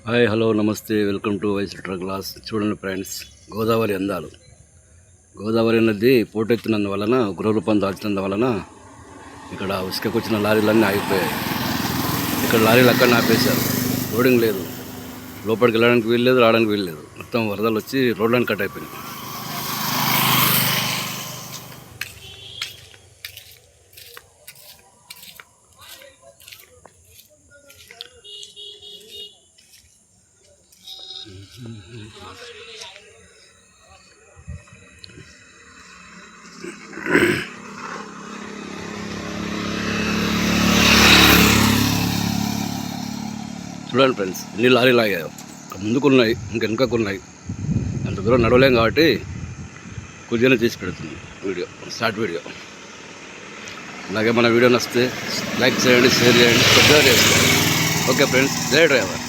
Hi hello నమస్తే welcome to వైస్ ట్రక్ గ్లాస్. చూడండి ఫ్రెండ్స్, గోదావరి అందాలు. గోదావరి నది పోటెత్తినందువలన ఉగ్రరూపం దాల్చినందువలన ఇక్కడ ఉసుకకొచ్చిన లారీలన్నీ ఆగిపోయాయి. ఇక్కడ లారీలు అక్కడ ఆపేశారు. లోడింగ్ లేదు, లోపలికి వెళ్ళడానికి వీల్లేదు, రావడానికి వీల్లేదు. మొత్తం వరదలు వచ్చి రోడ్లను కట్ అయిపోయినాయి. చూడండి ఫ్రెండ్స్, ఎన్ని లారీలు ఆగాయో. ముందుకున్నాయి, ఇంకెనకకున్నాయి. అంత దూరం నడవలేం కాబట్టి కొద్దిగానే తీసి పెడుతుంది వీడియో, షార్ట్ వీడియో. అలాగే మన వీడియో నచ్చితే లైక్ చేయండి, షేర్ చేయండి, సబ్స్క్రైబ్ చేసుకోండి. ఓకే ఫ్రెండ్స్, జై డ్రైవర్.